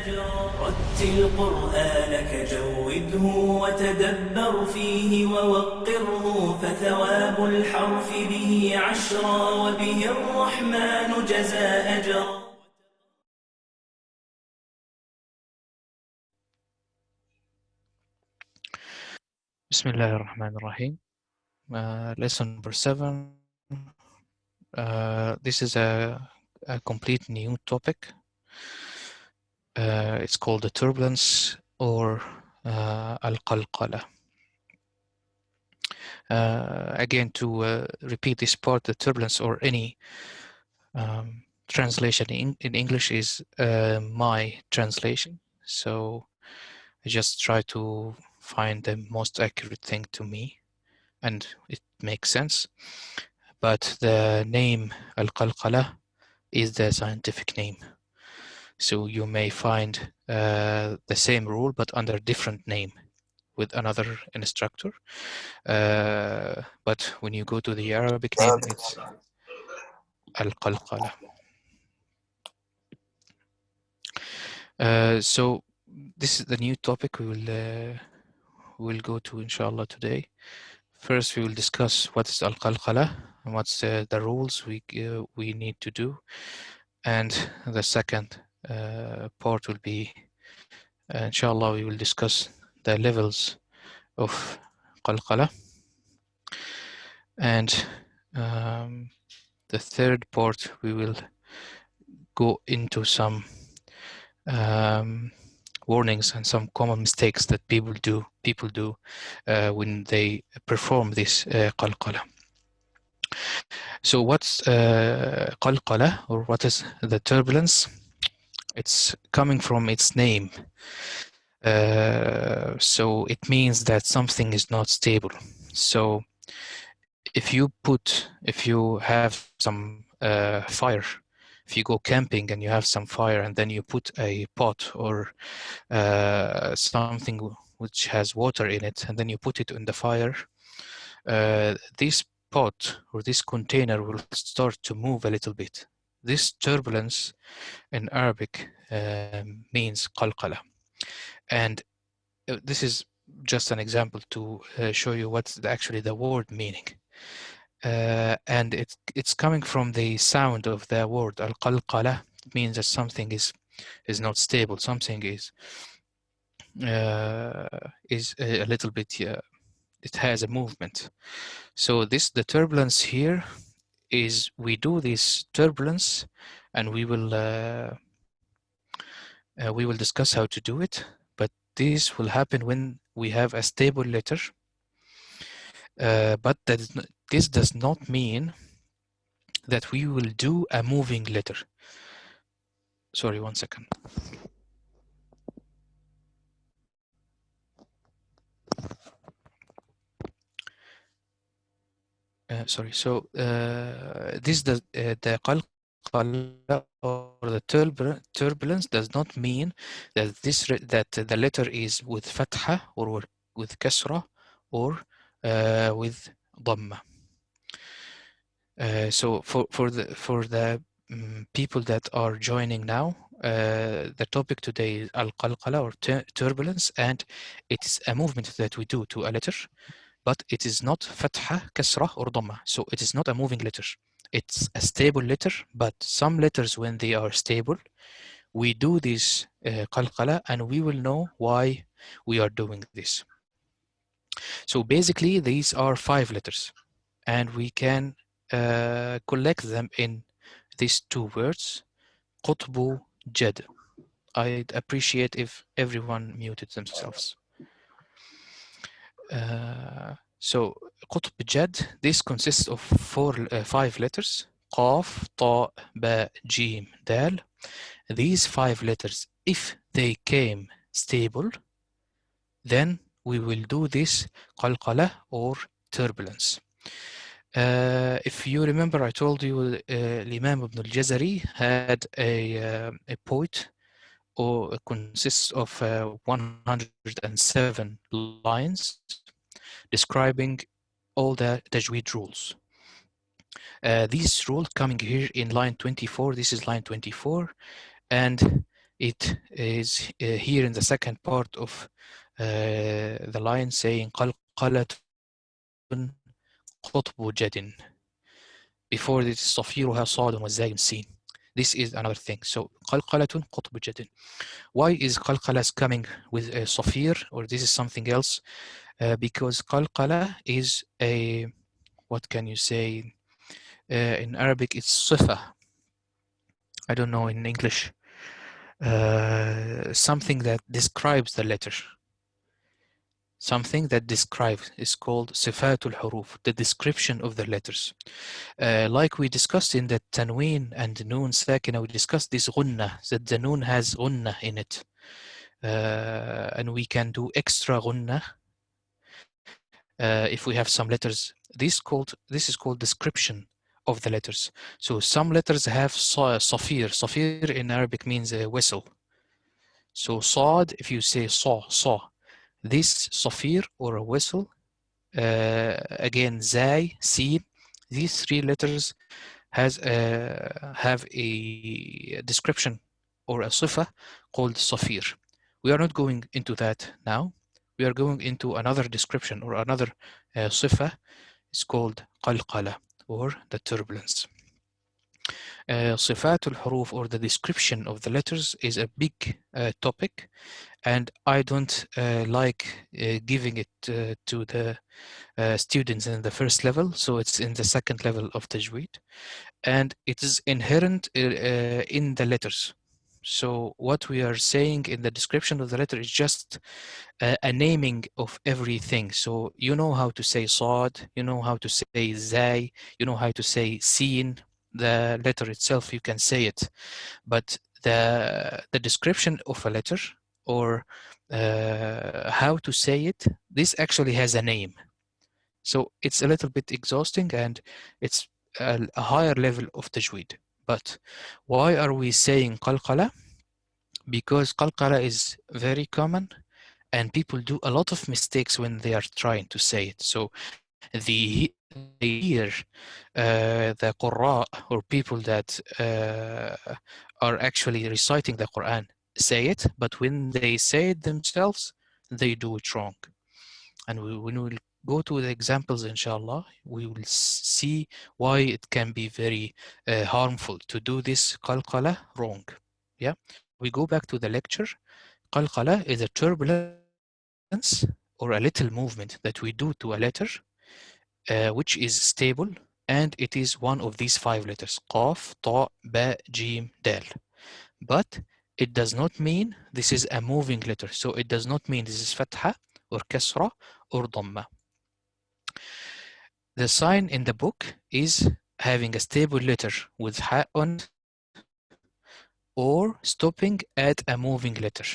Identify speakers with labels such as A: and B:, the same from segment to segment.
A: أجرا رتل قرآنك جوده وتدبر فيه ووقره فثواب الحرف به عشرا وبه الرحمن جزى أجرا.
B: Bismillah ar-Rahman ar-Rahim. Lesson number 7. This is a complete new topic. It's called the turbulence or al-qalqala. Again, to repeat this part, the turbulence or any translation in English is my translation. So I just try to find the most accurate thing to me, and it makes sense. But the name Al-Qalqala is the scientific name. So you may find the same rule but under different name with another instructor. But when you go to the Arabic name, it's Al-Qalqala. So this is the new topic we will go to, inshallah, today. First, we will discuss what is Al-Qalqala and what's the rules we need to do. And the second part will be, inshallah, we will discuss the levels of Qalqala. And the third part, we will go into some warnings and some common mistakes that people do when they perform this Qalqala. So what's Qalqala, or what is the turbulence? It's coming from its name. So it means that something is not stable. So if you have some fire, if you go camping and you have some fire and then you put a pot or something which has water in it and then you put it in the fire, this pot or this container will start to move a little bit. This turbulence in Arabic means qalqala. And this is just an example to show you what's actually the word meaning. And it's coming from the sound of the word al-qalqala. It means that something is not stable. Something is a little bit, it has a movement. So the turbulence here is, we do this turbulence and we will discuss how to do it, but this will happen when we have a stable letter. But this does not mean that we will do a moving letter. Sorry, one second. Sorry. So this does the qalqala or the turbulence does not mean that that the letter is with fatha or with kasra or with dhamma. So for the people that are joining now, the topic today is al-qalqala or turbulence, and it is a movement that we do to a letter, but it is not fatha, kasra, or dhamma. So it is not a moving letter. It's a stable letter, but some letters, when they are stable, we do this qalqala, and we will know why we are doing this. So basically, these are 5 letters, and we can collect them in these 2 words, qutbu jad. I'd appreciate if everyone muted themselves. So qutb jad, this consists of 5 letters, qaf, ta, ba, jim, dal. These 5 letters, if they came stable, then we will do this qalqala or turbulence. If you remember, I told you Imam Ibn al-Jazari had a poet, or consists of 107 lines describing all the Tajweed rules. These rules coming here in line 24, this is line 24, and it is here in the second part of the line saying قلقلة قطب جد. Before this صفيرها صاد والزاي سين. This is another thing. So قلقلة قطب جد. Why is قلقلة coming with a صفير, or this is something else? Because قلقلة is a, what can you say? In Arabic it's صفة. I don't know in English. Something that describes the letter. Something that describes is called صفات الحروف, the description of the letters. Like we discussed in the tanween and noon sakina, we discussed this غنة, that the noon has غنة in it. And we can do extra غنة if we have some letters. This is called description of the letters. So some letters have صفير. صفير in Arabic means a whistle. So صاد, if you say saw, this صفير or a whistle, again زاي, سين, these three letters have a description or a صفة called صفير. We are not going into that now. We are going into another description or another صفة. It's called قلقلة or the turbulence. صفات الحروف or the description of the letters is a big topic, and I don't like giving it to the students in the first level, so it's in the second level of Tajweed, and it is inherent in the letters. So what we are saying in the description of the letter is just a naming of everything. So you know how to say صاد, you know how to say زاي, you know how to say سين. The letter itself, you can say it, but the description of a letter or how to say it, this actually has a name. So it's a little bit exhausting and it's a higher level of tajweed. But why are we saying qalqala? Because qalqala is very common and people do a lot of mistakes when they are trying to say it. So they hear the Qurra or people that are actually reciting the Quran say it, but when they say it themselves, they do it wrong. And when we will go to the examples, inshallah, we will see why it can be very harmful to do this qalqala wrong. Yeah, we go back to the lecture. Qalqala is a turbulence or a little movement that we do to a letter which is stable, and it is one of these five letters: Qaf, Ta, Ba, Jim, Dal. But it does not mean this is a moving letter. So it does not mean this is Fatha or Kasra or Dhamma. The sign in the book is having a stable letter with Ha on it or stopping at a moving letter.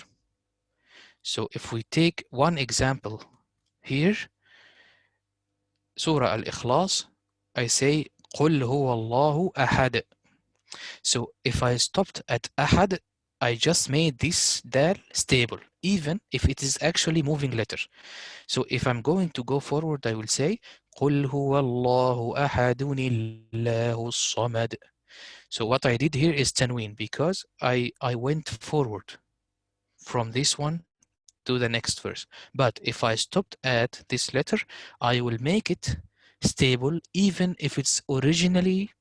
B: So if we take one example here, Surah Al-Ikhlas, I say قل هو الله أحد. So if I stopped at أحد, I just made this dal stable, even if it is actually moving letter. So if I'm going to go forward, I will say قل هو الله أحد الله الصمد. So what I did here is tanween because I went forward from this one to the next verse. But if I stopped at this letter, I will make it stable even if it's originally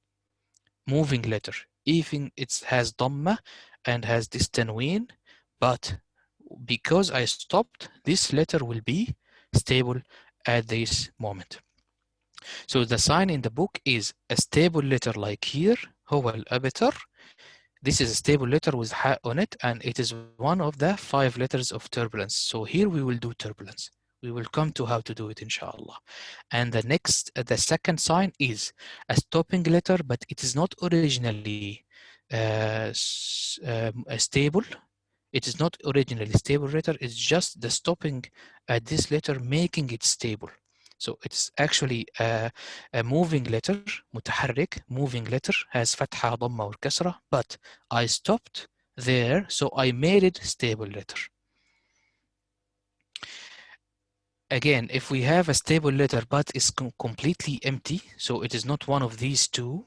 B: moving letter, even it has dhamma and has this tanween, but because I stopped, this letter will be stable at this moment. So the sign in the book is a stable letter like here, هو الأبتر. This is a stable letter with ha on it, and it is one of the five letters of turbulence. So here we will do turbulence. We will come to how to do it, inshallah. And the second sign is a stopping letter, but it is not originally stable. It is not originally stable letter. It's just the stopping at this letter making it stable. So it's actually a moving letter, متحرك, moving letter, has فتحة, ضمة, or كسرة, but I stopped there, so I made it stable letter. Again, if we have a stable letter but it's completely empty, so it is not one of these two,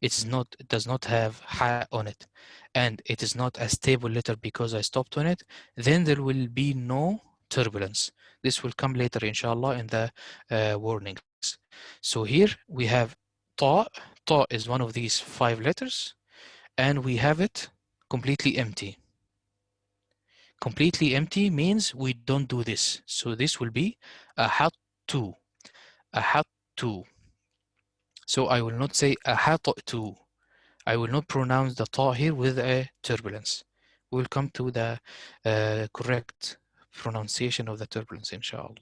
B: it does not have ha on it, and it is not a stable letter because I stopped on it, then there will be no turbulence. This will come later, inshallah, in the warnings. So here we have ta. Ta is one of these 5 letters, and we have it completely empty. Completely empty means we don't do this. So this will be a hat two. A hat two. So I will not say a hat two. I will not pronounce the ta here with a turbulence. We'll come to the correct pronunciation of the turbulence, inshallah.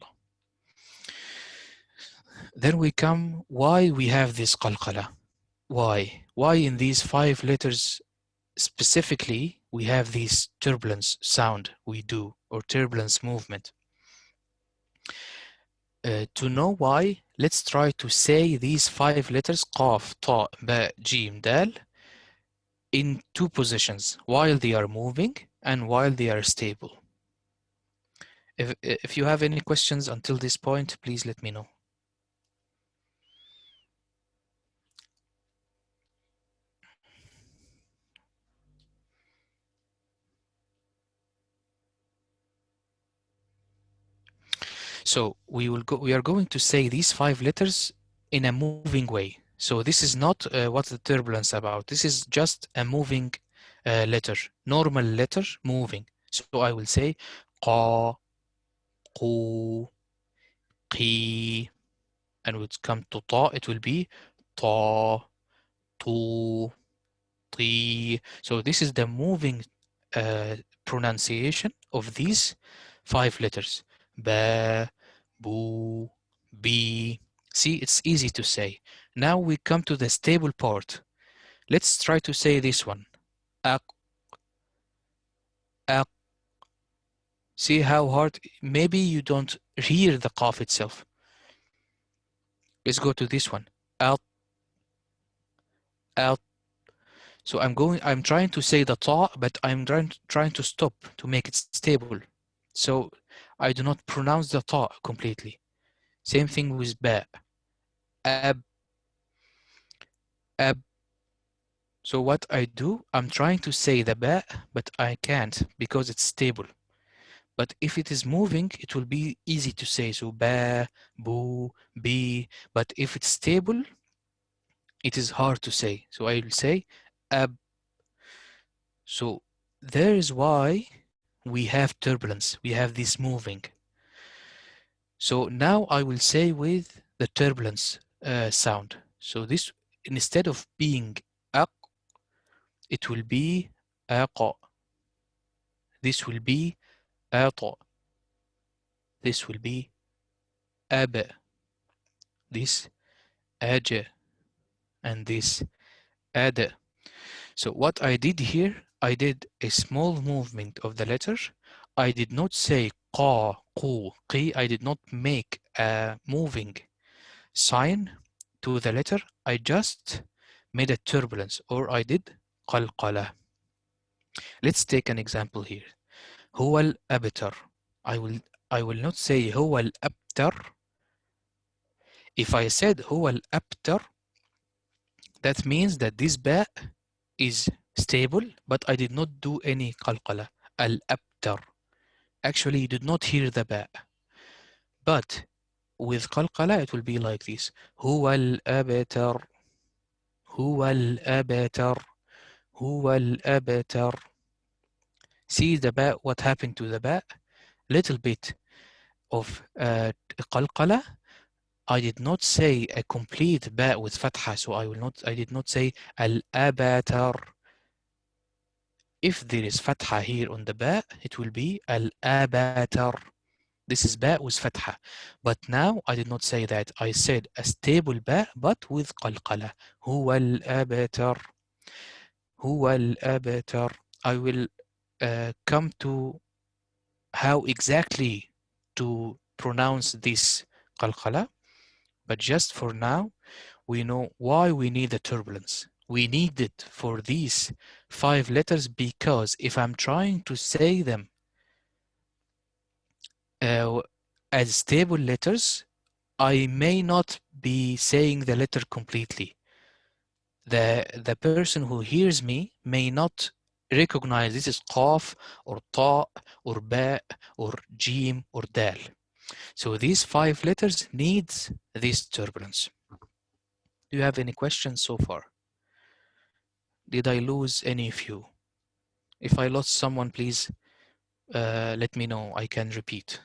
B: Then we come why we have this qalqala. Why? Why in these 5 letters specifically we have this turbulence sound we do, or turbulence movement? To know why, let's try to say these 5 letters qaf, ta, ba, jim, dal in 2 positions, while they are moving and while they are stable. If you have any questions until this point, please let me know. So we are going to say these 5 letters in a moving way. So this is not what's the turbulence about. This is just a moving letter, normal letter moving. So I will say qa, qu, qi, and when it comes to ta, it will be ta, tu, ti. So this is the moving pronunciation of these 5 letters. Ba, bu, bi. See, it's easy to say. Now we come to the stable part. Let's try to say this one. Aq, aq. See how hard? Maybe you don't hear the qaf itself. Let's go to this one. Out, out. So I'm trying to say the ta, but I'm trying to stop to make it stable. So I do not pronounce the ta completely. Same thing with ba. Ab, ab. So what I do, I'm trying to say the ba, but I can't because it's stable. But if it is moving, it will be easy to say. So ba, bu, bi. But if it's stable, it is hard to say. So I will say ab. So there is why we have turbulence. We have this moving. So now I will say with the turbulence sound. So this, instead of being aq, it will be aqa. This will be ata. This will be aba. This aja. And this ada. So what I did here, I did a small movement of the letter. I did not say qa, qu, qi. I did not make a moving sign to the letter. I just made a turbulence, or I did qalqala. Let's take an example here. هو الأبتر. I will not say هو الأبتر. If I said هو الأبتر, that means that this ba is stable, but I did not do any qalqala. Al-abtar. Actually, you did not hear the ba. But with qalqala, it will be like this. هو الأبتر. هو الأبتر. هو الأبتر. See the ba, what happened to the ba? Little bit of qalqala. I did not say a complete ba with fatha, so I did not say al-abatar. If there is fatha here on the ba, it will be al-abatar. This is ba with fatha. But now I did not say that. I said a stable ba, but with qalqala. Huwa al-abatar. Huwa al-abatar. I will come to how exactly to pronounce this qalqala. But just for now, we know why we need the turbulence. We need it for these 5 letters because if I'm trying to say them as stable letters, I may not be saying the letter completely. the person who hears me may not recognize this is qaf or ta or ba or jim or dal. So these 5 letters needs this turbulence. Do you have any questions so far? Did I lose any of you? If I lost someone, please let me know. I can repeat.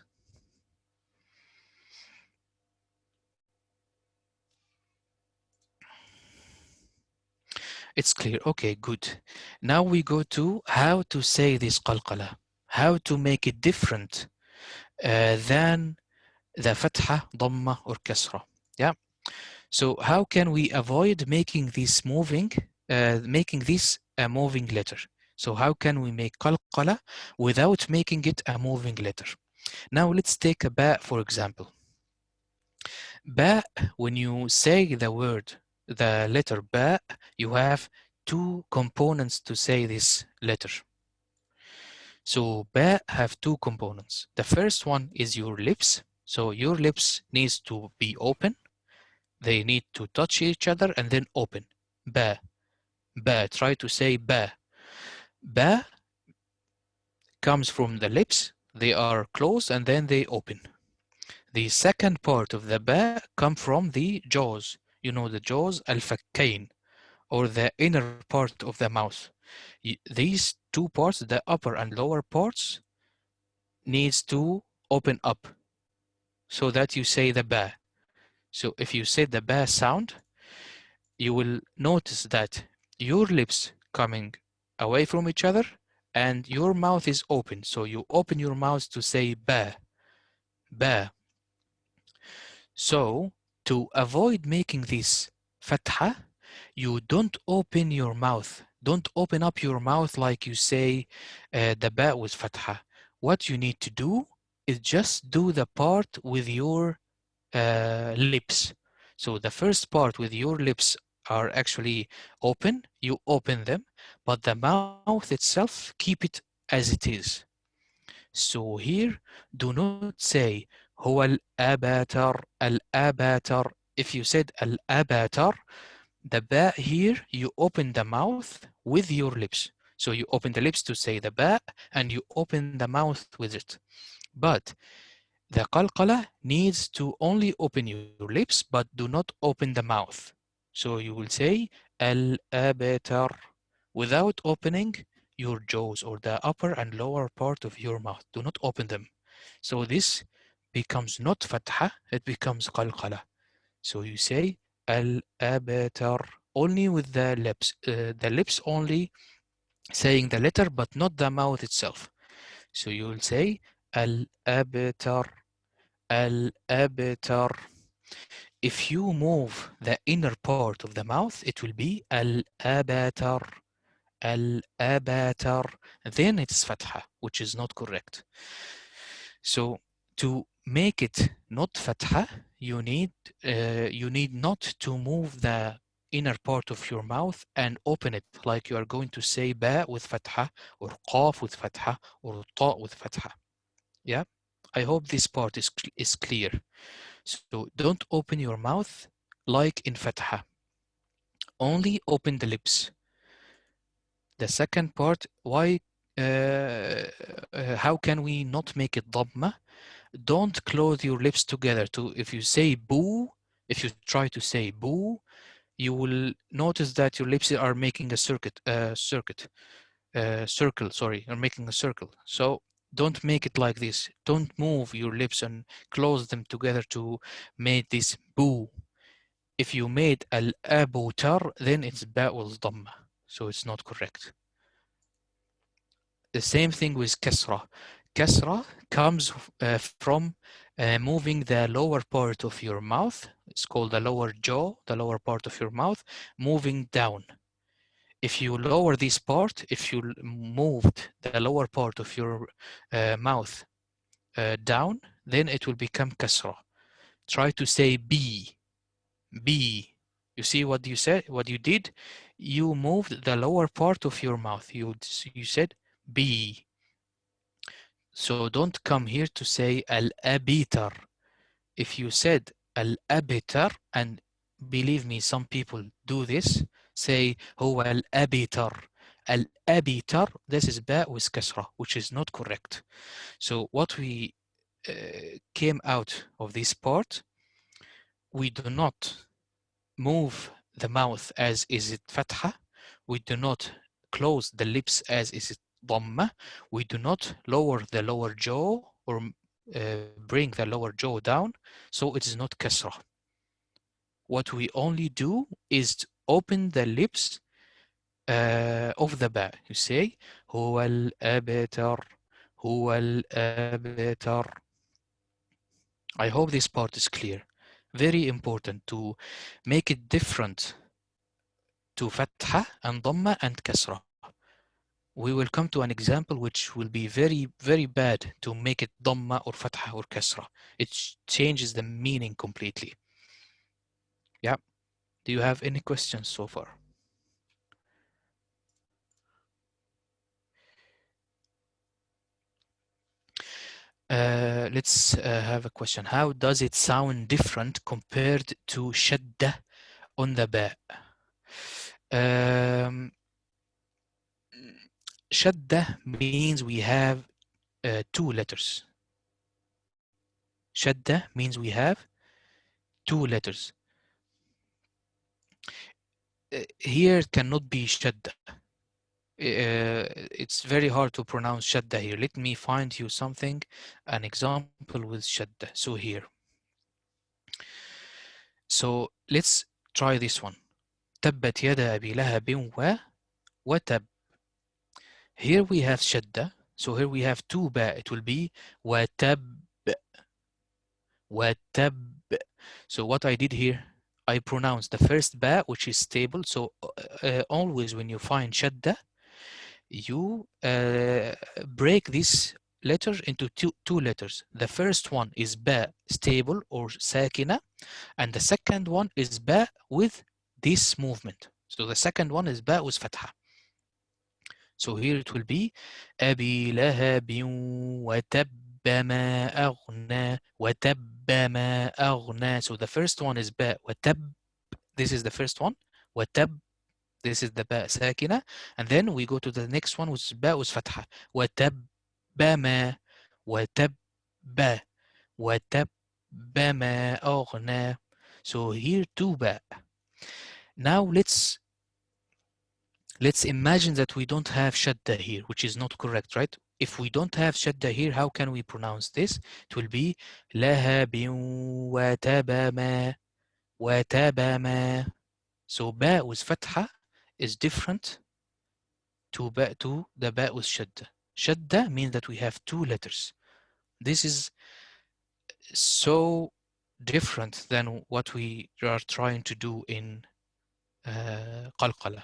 B: It's clear. Okay, good. Now we go to how to say this qalqala, how to make it different than the fatha, dhamma, or kasra. Yeah. So how can we avoid making this a moving letter? So how can we make qalqala without making it a moving letter? Now let's take a ba, for example. Ba, when you say the letter ba, you have 2 components to say this letter. So ba have 2 components. The first one is your lips. So your lips needs to be open. They need to touch each other and then open. Ba. Ba. Try to say ba. Ba comes from the lips. They are closed and then they open. The second part of the ba come from the jaws. You know the jaws, al-fakkain, or the inner part of the mouth. These 2 parts, the upper and lower parts, needs to open up so that you say the ba. So if you say the ba sound, you will notice that your lips coming away from each other and your mouth is open. So you open your mouth to say ba, ba. So to avoid making this fatha, you don't open your mouth. Don't open up your mouth like you say the ba with fatha. What you need to do is just do the part with your lips. So the first part with your lips are actually open, you open them, but the mouth itself, keep it as it is. So here, do not say هو الأباتر الأباتر. If you said الأباتر, the ba here, you open the mouth with your lips. So you open the lips to say the ba and you open the mouth with it. But the qalqala needs to only open your lips but do not open the mouth. So you will say al-abatar without opening your jaws or the upper and lower part of your mouth. Do not open them. So this becomes not fatha, it becomes qalqala. So you say al-abatar only with the lips only saying the letter but not the mouth itself. So you will say al-abatar, al-abatar. If you move the inner part of the mouth, it will be al-abatar, al-abatar. Then it's fatha, which is not correct. So to make it not fatha, you need not to move the inner part of your mouth and open it like you are going to say ba with fatha or qaf with fatha or ta with fatha. Yeah, I hope this part is clear. So don't open your mouth like in fatha. Only open the lips. The second part, why? How can we not make it dhamma? Don't close your lips together. If you say boo, if you try to say boo, you will notice that your lips are making a circle. Sorry, are making a circle. So don't make it like this. Don't move your lips and close them together to make this boo. If you made al-abutar, then it's ba'ul dhamma. So it's not correct. The same thing with kasra. Kasra comes from moving the lower part of your mouth. It's called the lower jaw, the lower part of your mouth, moving down. If you lower this part, if you moved the lower part of your mouth down, then it will become kasra. Try to say B, B. You see what you said, what you did? You moved the lower part of your mouth. You said B. So don't come here to say al-abitar. If you said al-abitar, and believe me, some people do this, say هو الأبتر. الأبتر, this is باء with كسرة, which is not correct. So what we came out of this part, we do not move the mouth as is it fatha, we do not close the lips as is it dhamma, we do not lower the lower jaw or bring the lower jaw down, so it is not kasrah. What we only do is to open the lips of the ba. You say هو الأبتر, هو الأبتر. I hope this part is clear. Very important to make it different to fatha and dhamma and kasra. We will come to an example which will be very, very bad to make it dhamma or fatha or kasra. It changes the meaning completely. Yeah. Do you have any questions so far? Let's have a question. How does it sound different compared to shadda on the ba? Shadda means we have two letters. Shadda means we have two letters. Here it cannot be shadda. It's very hard to pronounce shadda here. Let me find you something, an example with shadda. So here. So let's try this one. تبت يدا أبي لهب وتب. Here we have shadda. So here we have two ba. It will be وتب. وتب. So what I did here, I pronounced the first ba, which is stable. So always when you find shadda, you break this letter into two letters. The first one is ba stable or sakina, and the second one is ba with this movement. So the second one is ba with fatha. So here it will be أبي لهب وتب ما أغنى وتب ما أغنى. So the first one is ba وتب. This is the first one. وتب. This is the ba sakina. And then we go to the next one, which is ba with fatha. وتب ما وتب وتب ما أغنى. So here two ba. Now let's imagine that we don't have shadda here, which is not correct, right? If we don't have shadda here, how can we pronounce this? It will be لهب وتبما. So ba with fatha is different to the ba with shadda. Shadda means that we have two letters. This is so different than what we are trying to do in Kolkala.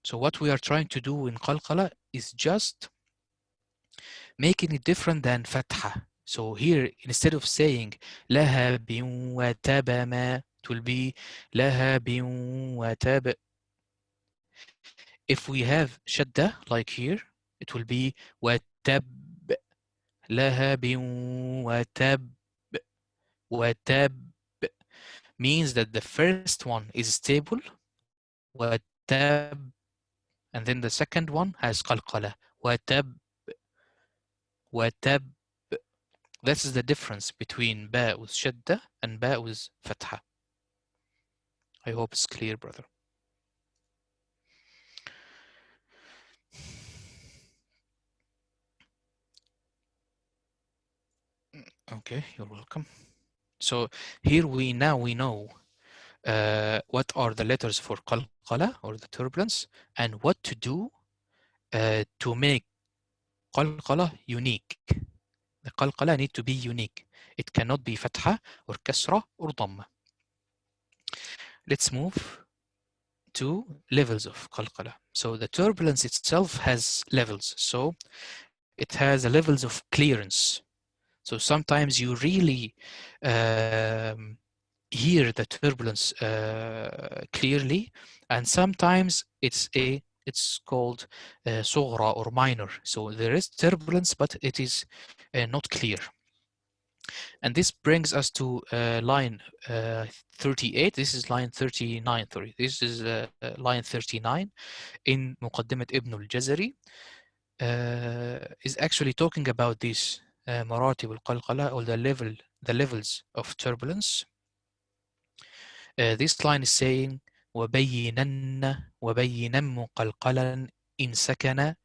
B: So what we are trying to do in Kolkala is just making it different than fatha. So here, instead of saying لهب وتبما, it will be لهب وتب. If we have shadda, like here, it will be وتب. لهب وتب. وتب means that the first one is stable, وتب, and then the second one has qalqala. وتب. وتب. This is the difference between ba with shadda and ba with fatha. I hope it's clear, brother. Okay, you're welcome. So here we know what are the letters for qalqala or the turbulence and what to do to make qalqala unique. The qalqala need to be unique. It cannot be fatha or kasra or dhamma. Let's move to levels of qalqala. So the turbulence itself has levels. So it has levels of clearance. So sometimes you really hear the turbulence clearly, and sometimes it's called صغرى or minor. So there is turbulence, but it is not clear. And this brings us to line 38. This is line 39, sorry. This is line 39 in مقدمة ابن الجزري. Is actually talking about these مراتب القلقلة, or the levels of turbulence. This line is saying وبينا مقلقلا إن سكن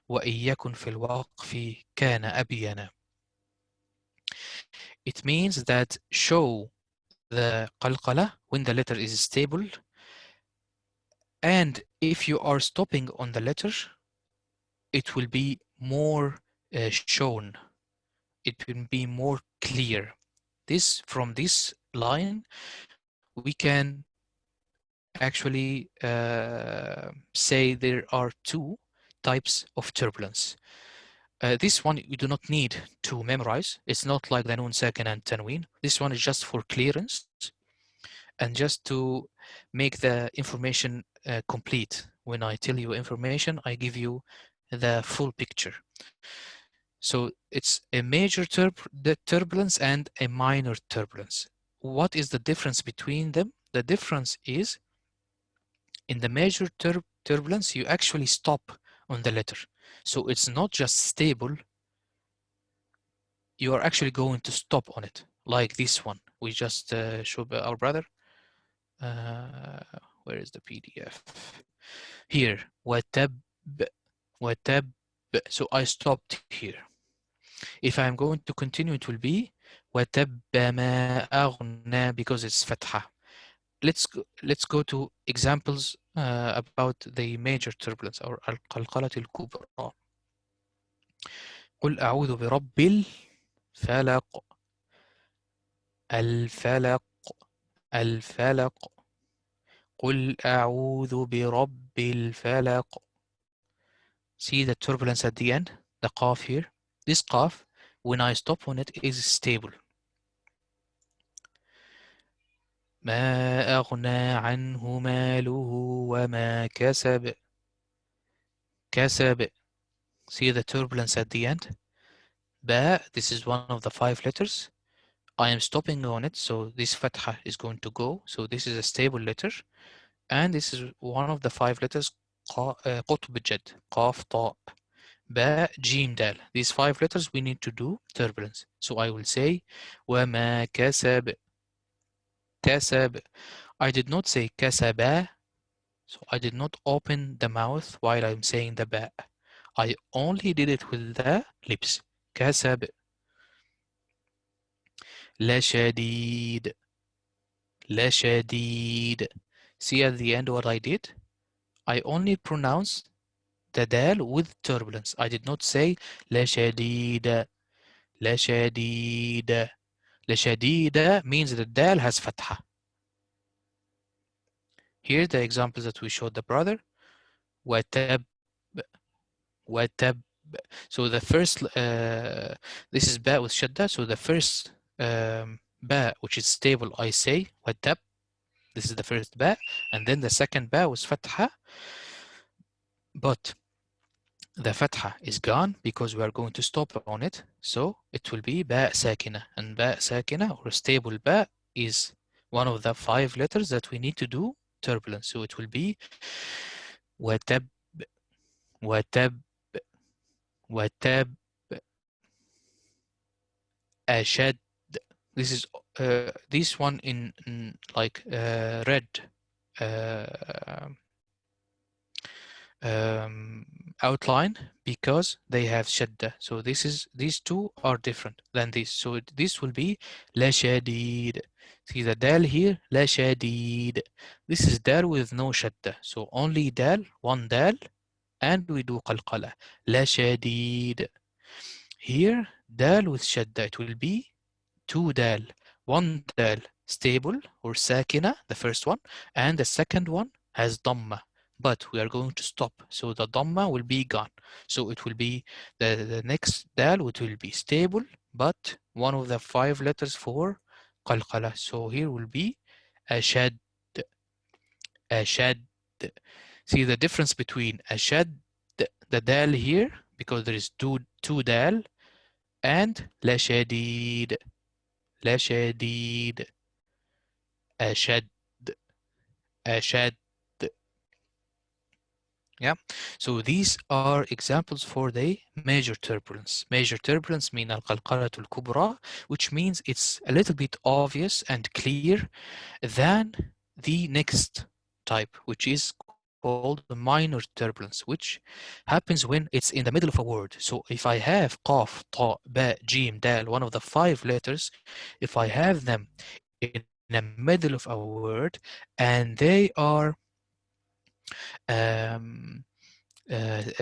B: وإن يكن في الوقف كان أبينا. It means that show the qalqala when the letter is stable, and if you are stopping on the letter, it will be more shown. It will be more clear. From this line, we can actually say there are two types of turbulence. This one you do not need to memorize. It's not like the Noon Sakin and Tanween. This one is just for clearance and just to make the information complete. When I tell you information, I give you the full picture. So it's a major turbulence and a minor turbulence. What is the difference between them? The difference is in the major turbulence, you actually stop on the letter. So it's not just stable, you are actually going to stop on it, like this one. We just showed our brother. Where is the PDF? Here, وَتَبْ. So I stopped here. If I'm going to continue, it will be وَتَبَّ مَا أَغْنَى, because it's fatha. Let's go to examples about the major turbulence, or القلقلة الكبرى. قل أعوذ برب الفلق. الفلق. قل أعوذ برب الفلق. See the turbulence at the end, the qaf here. This qaf, when I stop on it, is stable. ما أغنى عنه ماله وما كسب. See the turbulence at the end. Ba, this is one of the 5 letters. I am stopping on it, so this fatha is going to go. So this is a stable letter. And this is one of the 5 letters, قطب الجد, قاف طاء ba jim dal. These 5 letters we need to do turbulence. So I will say وما كسب. I did not say كسبا, so I did not open the mouth while I'm saying the ba. I only did it with the lips. كسب. لشديد. See at the end what I did? I only pronounced the dal with turbulence. I did not say لشديد. لشديد means the dal has fatha. Here the examples that we showed the brother. وتب. So the first, this is ba with shadda. So the first ba, which is stable, I say وتب. This is the first ba, and then the second ba was fatha. But the fatha is gone because we are going to stop on it. So it will be ba sakina, and ba sakina, or stable ba, is one of the 5 letters that we need to do turbulence. So it will be وتب. أشد. This is this one in like red outline, because they have shadda. So these two are different than this. So this will be لا شديد. See the dal here, لا شديد. This is dal with no shadda. So only dal, one dal, and we do qalqala. لا شديد. Here, dal with shadda. It will be 2 dal. 1 dal stable or sakina, the first one, and the second one has dhamma. But we are going to stop, so the dhamma will be gone. So it will be the next dal, which will be stable, but one of the 5 letters for qalqala. So here will be ashad. See the difference between ashad, the dal here, because there is two dal, and la shadid. لشديد أشد أشد. Yeah, so these are examples for the major turbulence. Major turbulence mean القلقلة الكبرى, which means it's a little bit obvious and clear than the next type, which is called the minor turbulence, which happens when it's in the middle of a word. So if I have قاف, طاء, باء, جيم, دال, one of the 5 letters, if I have them in the middle of a word and they are um,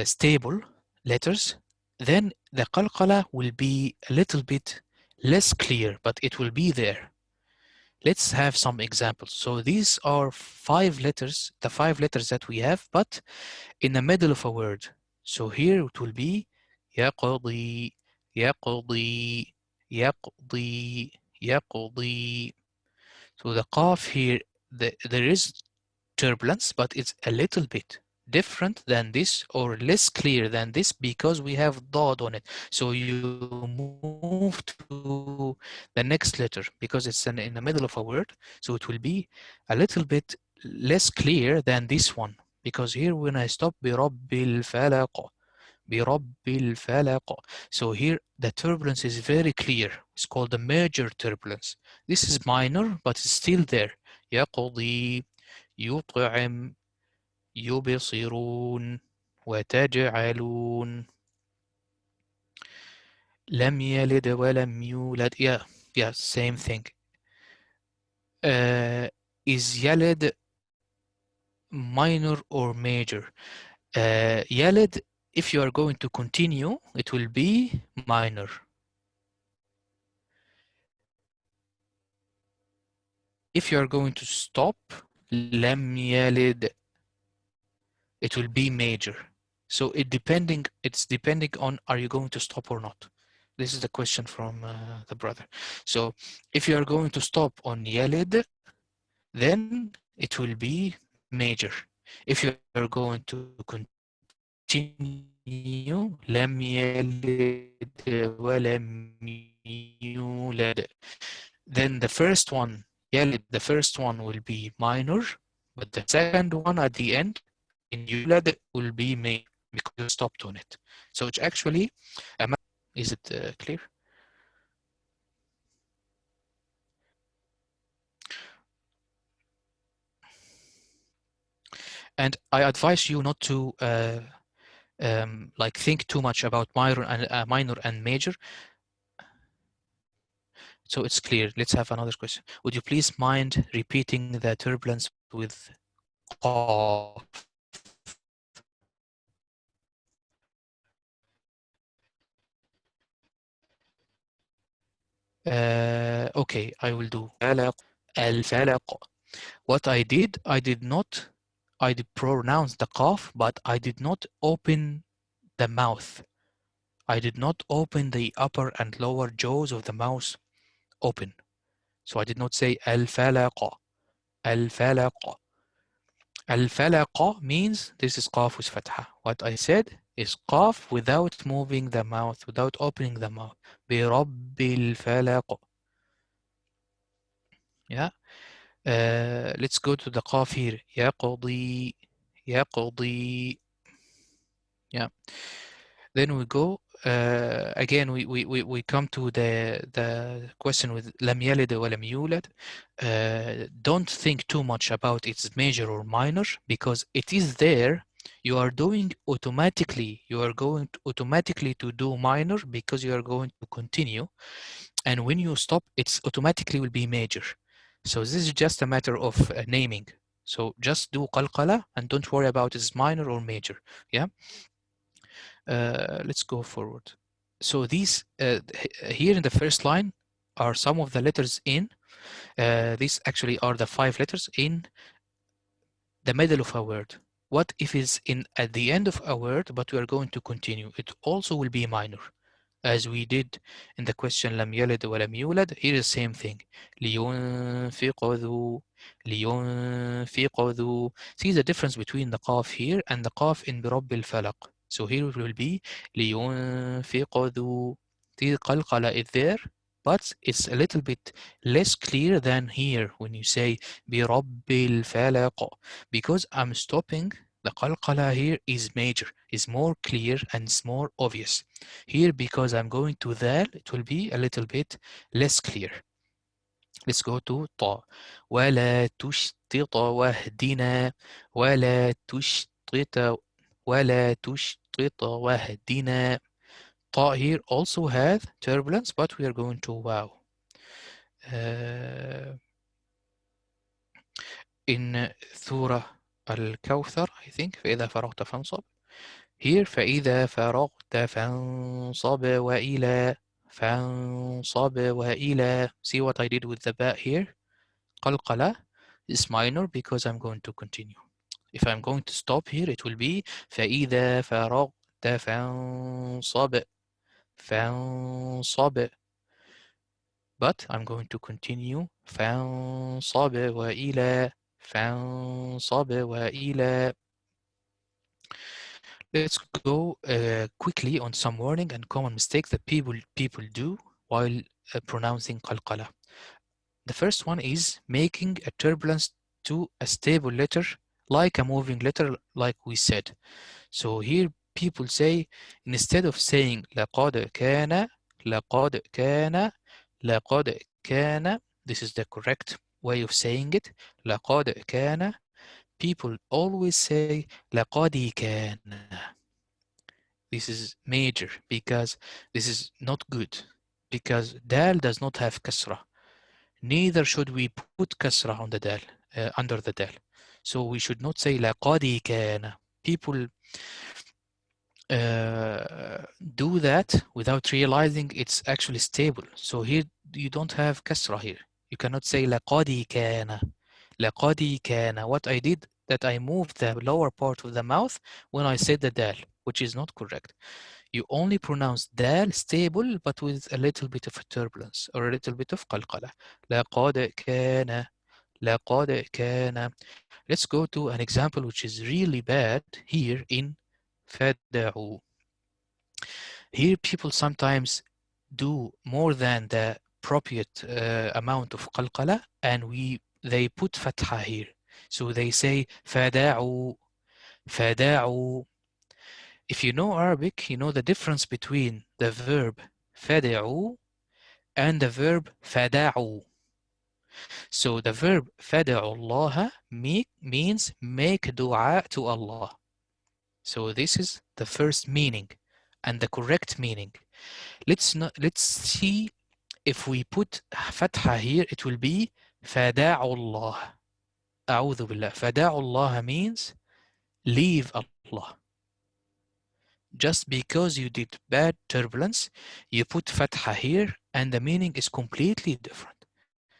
B: stable letters, then the qalqala will be a little bit less clear, but it will be there. Let's have some examples. So these are 5 letters, the 5 letters that we have, but in the middle of a word. So here it will be يقضي يقضي يقضي يقضي. So the qaf here, there is turbulence, but it's a little bit different than this or less clear than this because we have dot on it. So you move to the next letter because it's in the middle of a word. So it will be a little bit less clear than this one because here when I stop برب الفلق برب الفلق. So here the turbulence is very clear. It's called the major turbulence. This is minor, but it's still there. يقضي يطعم يبصرون وتجعلون لم يلد ولم يولد. Yeah, same thing. Is يلد minor or major? يلد, if you are going to continue, it will be minor. If you are going to stop, لم يلد, it will be major. So it's depending on are you going to stop or not. This is the question from the brother. So if you are going to stop on يلد, then it will be major. If you are going to continue لم يلد ولم يولد, then the first one يلد, the first one will be minor, but the second one at the end in يولد will be major because you stopped on it. So it's actually is it clear? And I advise you not to like think too much about minor and major. So it's clear. Let's have another question. Would you please mind repeating the turbulence with قاف? Okay, I will do. الفلق. What I did not, I did pronounce the qaf, but I did not open the mouth. I did not open the upper and lower jaws of the mouth open. So I did not say al-falaq. Al-falaq. Al-falaq means this is qaf with fatha. What I said is qaf without moving the mouth, without opening the mouth. برب الفلق. Yeah. Let's go to the qaf here. يقضي يقضي. Yeah. Then we go again. We come to the question with لم يلد ولم يولد. Don't think too much about its major or minor because it is there. You are doing automatically. You are going to automatically to do minor because you are going to continue, and when you stop, it's automatically will be major. So this is just a matter of naming. So just do qalqala and don't worry about it's minor or major. Yeah. Let's go forward. So these here in the first line are some of the letters in. These actually are the 5 letters in the middle of a word. What if it's in at the end of a word, but we are going to continue? It also will be minor, as we did in the question لم يلد ولم يولد. Here is the same thing. لينفق ذو لينفق ذو. See the difference between the qaf here and the qaf in برب الفلق. So here it will be لينفق ذو. See the qalqala is there. but it's a little bit less clear than here when you say برب الفلق, because I'm stopping. The qalqala here is major, is more clear and it's more obvious. Here, because I'm going to dal, it will be a little bit less clear. Let's go to طا. ولا تشطط واهدنا ولا تشطط ولا تشطط واهدنا. طا here also has turbulence, but we are going to wow. Uh, in ثورة الكوثر, I think, فإذا فرغت فانصب. Here, فإذا فرغت فانصب وإلى فانصب وإلى. See what I did with the back here? قلقلة is minor because I'm going to continue. If I'm going to stop here, it will be فإذا فرغت فانصب فانصب. But I'm going to continue فانصب وإلى فانصب وإلى. Let's go quickly on some warning and common mistakes that people do while pronouncing qalqala. The first one is making a turbulence to a stable letter like a moving letter, like we said. So here people say, instead of saying لقد كان لقد كان لقد كان, this is the correct way of saying it. لقد كان, people always say لقد كان. This is major because this is not good, because dal does not have kasra. Neither should we put kasra on the dal, under the dal. So we should not say لقد كان. People do that without realizing it's actually stable. So here you don't have kasra here. You cannot say لقد كان. لقد كان. What I did, that I moved the lower part of the mouth when I said the dal, which is not correct. You only pronounce dal stable, but with a little bit of a turbulence or a little bit of qalqala. لقد كان. لقد كان. Let's go to an example which is really bad here in فدعوا. Here people sometimes do more than the appropriate amount of qalqala, and they put fatha here. So they say فدعوا فدعوا. If you know Arabic, you know the difference between the verb فدعوا and the verb فدعوا. So the verb فدعوا الله means make dua to Allah. So this is the first meaning and the correct meaning. Let's see if we put fatha here, it will be فدعوا الله. أعوذ بالله. فدعوا الله means leave Allah. Just because you did bad turbulence, you put fatha here and the meaning is completely different.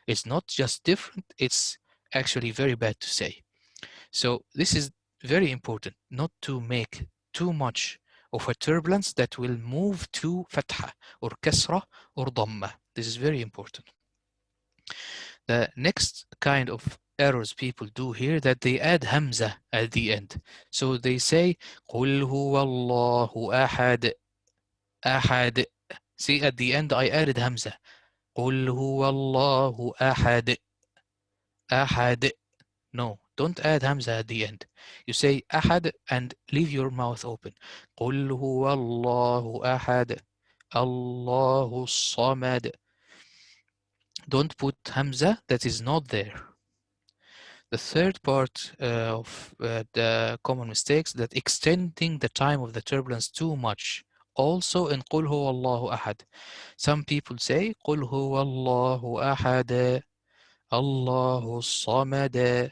B: It's not just different, it's actually very bad to say. So this is very important, not to make too much of a turbulence that will move to fatha or kasra or dhamma. This is very important. The next kind of errors people do here, that they add hamza at the end. So they say قُلْ هُوَ اللَّهُ أَحَدٌ أحد. See, at the end I added hamza. قُلْ هُوَ اللَّهُ أَحَدٌ أحد. No, don't add hamza at the end. You say أحد and leave your mouth open. قُلْ هُوَ اللَّهُ أَحَدٌ الله الصمد. Don't put hamza that is not there. The third part of the common mistakes, that extending the time of the turbulence too much. Also in قُلْ هُوَ اللَّهُ أَحَدٌ. Some people say قُلْ هُوَ اللَّهُ أَحَدٌ الله الصمد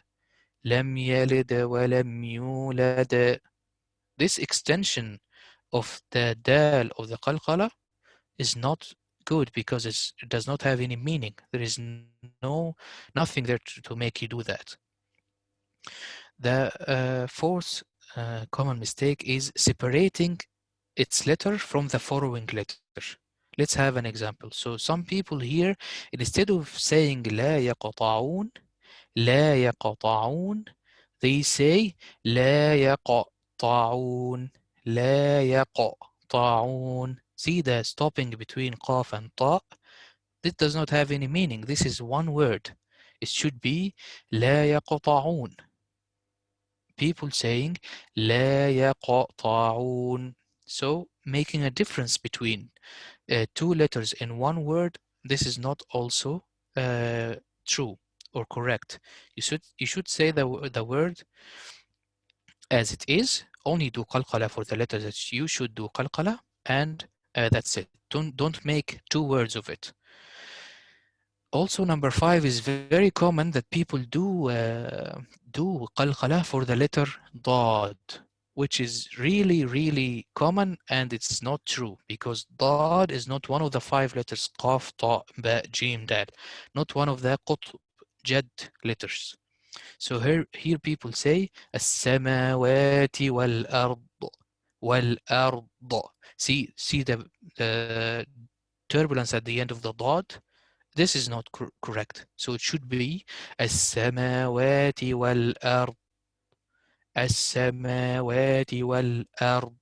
B: لم يلد ولم يولد. This extension of the dal of the qalqala is not good because it does not have any meaning. There is nothing there to make you do that. The fourth common mistake is separating its letter from the following letter. Let's have an example. So some people here, instead of saying لا يقطعون لا يقطعون, they say لا يقطعون لا يقطعون. See the stopping between قاف and طاء. This does not have any meaning. This is one word. It should be لا يقطعون. People saying لا يقطعون. So making a difference between two letters in one word, this is not also true or correct. You should say the word as it is. Only do qalqala for the letters that you should do qalqala, and that's it. Don't make two words of it. Also, number 5 is very common that people do qalqala for the letter dad, which is really, really common, and it's not true because dad is not one of the 5 letters qaf, ta, ba, jim, dal, not one of the qutb, jad letters. So here people say السماوات والأرض. See the turbulence at the end of the dot. This is not correct. So it should be السماوات والأرض. السماوات والأرض.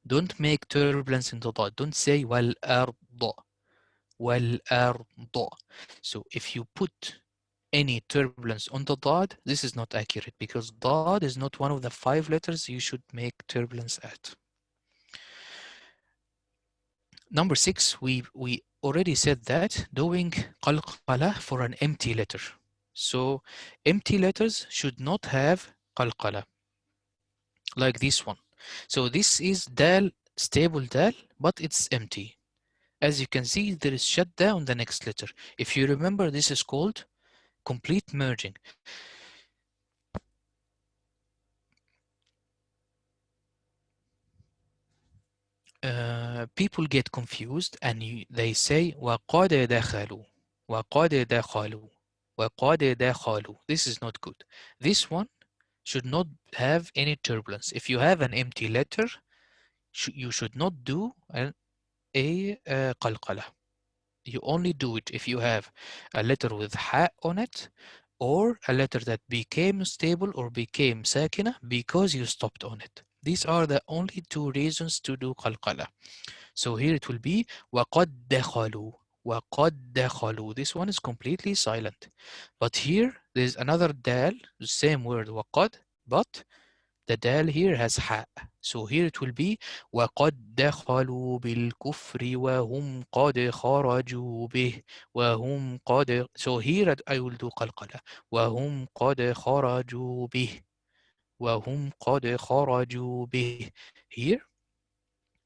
B: Don't make turbulence in the dot. Don't say والأرض. والأرض. So if you put any turbulence on the dot, this is not accurate because dot is not one of the 5 letters you should make turbulence at. Number 6, we already said that doing qalqala for an empty letter. So empty letters should not have qalqala, like this one. So this is dal, stable dal, but it's empty. As you can see, there is shadda on the next letter. If you remember, this is called complete merging. People get confused and they say وَقَدْ دَخَلُوا وَقَدْ دَخَلُوا وَقَدْ دَخَلُوا. This is not good. This one should not have any turbulence. If you have an empty letter, you should not do a qalqala. You only do it if you have a letter with ha on it or a letter that became stable or became sakina because you stopped on it. These are the only 2 reasons to do qalqala. So here it will be وَقَدْ دَخَلُوا وَقَدْ دَخَلُوا. This one is completely silent. But here there's another dal, the same word وَقَدْ, but the dal here has ha. So here it will be وَقَدْ دَخَلُوا بِالْكُفْرِ وَهُمْ قَدْ خَرَجُوا بِهِ وَهُمْ قَدْ. So here I will do qalqala. وَهُمْ قَدْ خَرَجُوا بِهِ وَهُمْ قَدْ خَرَجُوا بِهِ. Here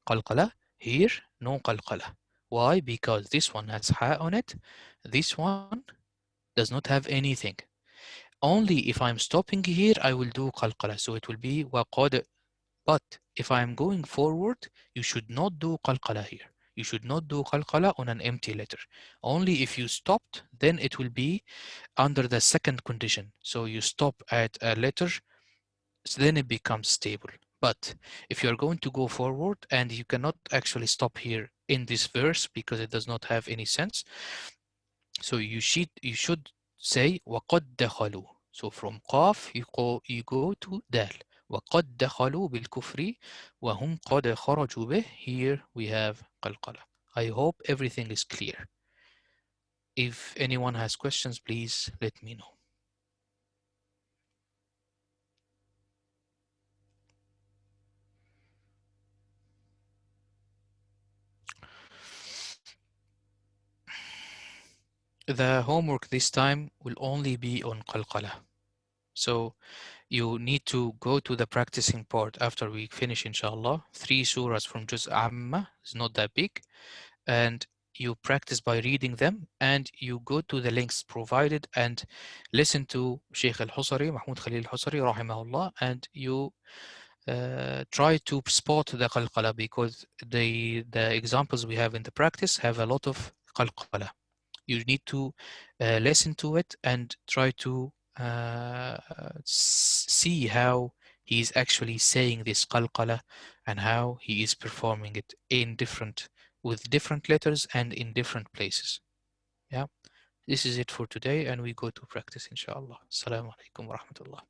B: qalqala, here no qalqala. Why? Because this one has ha on it, this one does not have anything. Only if I'm stopping here, I will do qalqala. So it will be waqad. But if I'm going forward, you should not do qalqala here. You should not do qalqala on an empty letter. Only if you stopped, then it will be under the second condition. So you stop at a letter, so then it becomes stable. But if you're going to go forward and you cannot actually stop here in this verse because it does not have any sense, so you should say وَقَدْ دَخَلُوا. So from قاف you go to dal. وَقَدْ دَخَلُوا بِالْكُفْرِ وَهُمْ قَدْ خَرَجُوا بِهِ. Here we have قلقلة. I hope everything is clear. If anyone has questions, please let me know. The homework this time will only be on qalqala. So you need to go to the practicing part after we finish, inshallah. 3 surahs from Juz Amma, it's not that big. And you practice by reading them, and you go to the links provided and listen to Sheikh al-Husari, Mahmoud Khalil al-Husari, rahimahullah, and you try to spot the qalqala because the examples we have in the practice have a lot of qalqala. You need to listen to it and try to see how he is actually saying this qalqala and how he is performing it with different letters and in different places. Yeah, this is it for today, and we go to practice, inshallah. Assalamu alaikum wa rahmatullah.